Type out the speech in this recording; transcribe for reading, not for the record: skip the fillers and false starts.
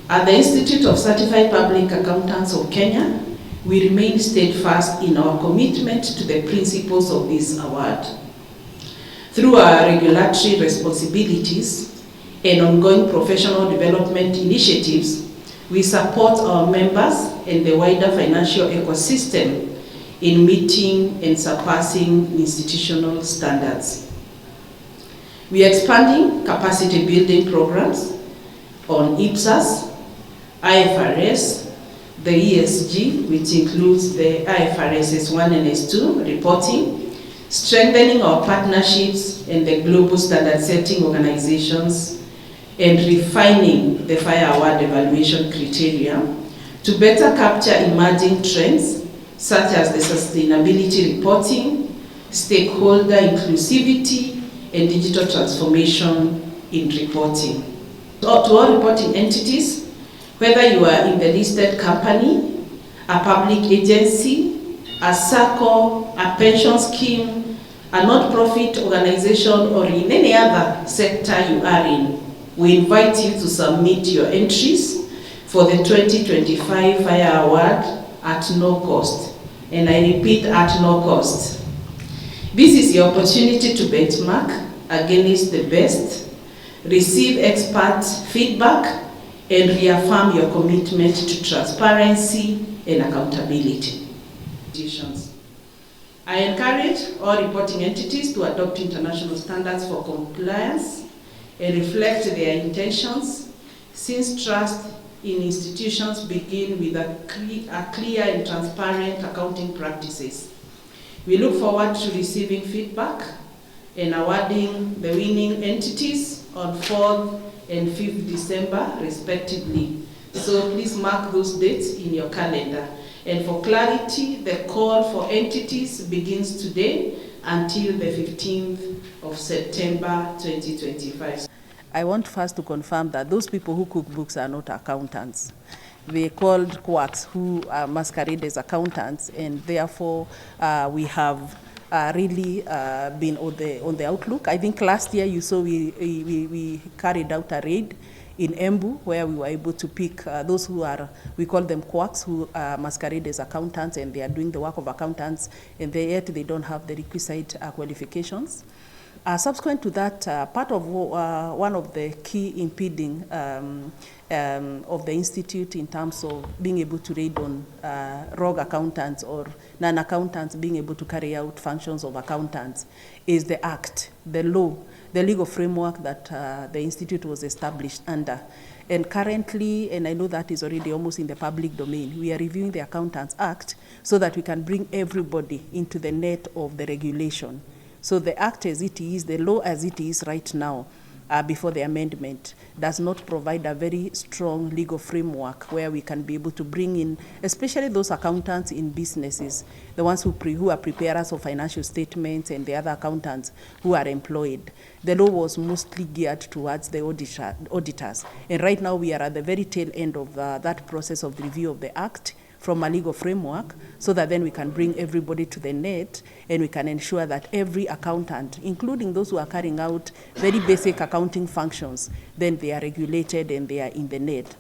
At the Institute of Certified Public Accountants of Kenya, we remain steadfast in our commitment to the principles of this award. Through our regulatory responsibilities and ongoing professional development initiatives, we support our members and the wider financial ecosystem in meeting and surpassing institutional standards. We are expanding capacity building programs on IPSAS, IFRS, the ESG, which includes the IFRS S1 and S2 reporting, strengthening our partnerships and the global standard setting organizations, and refining the FiRe award evaluation criteria to better capture emerging trends such as the sustainability reporting, stakeholder inclusivity, and digital transformation in reporting. To all reporting entities, whether you are in the listed company, a public agency, a SACCO, a pension scheme, a not-profit organization, or in any other sector you are in, we invite you to submit your entries for the 2025 FiRe Award at no cost. And I repeat, at no cost. This is your opportunity to benchmark against the best, receive expert feedback, and reaffirm your commitment to transparency and accountability. I encourage all reporting entities to adopt international standards for compliance and reflect their intentions, since trust in institutions begin with a clear and transparent accounting practices. We look forward to receiving feedback and awarding the winning entities on 4th and 5th December, respectively. So please mark those dates in your calendar. And for clarity, the call for entities begins today until the 15th of September 2025. I want first to confirm that those people who cook books are not accountants. They're called quacks who masquerade as accountants, and therefore we have really been on the outlook. I think last year you saw we carried out a raid in Embu where we were able to pick those who are, we call them quacks, who masquerade as accountants, and they are doing the work of accountants, and yet they don't have the requisite qualifications. Subsequent to that, part of one of the key impeding of the Institute in terms of being able to raid on rogue accountants or non-accountants being able to carry out functions of accountants is the Act, the law, the legal framework that the Institute was established under. And currently, and I know that is already almost in the public domain, we are reviewing the Accountants Act so that we can bring everybody into the net of the regulation. So the Act as it is, the law as it is right now, before the amendment, does not provide a very strong legal framework where we can be able to bring in, especially those accountants in businesses, the ones who are preparers of financial statements and the other accountants who are employed. The law was mostly geared towards the auditors. And right now we are at the very tail end of that process of the review of the Act from a legal framework, so that then we can bring everybody to the net and we can ensure that every accountant, including those who are carrying out very basic accounting functions, then they are regulated and they are in the net.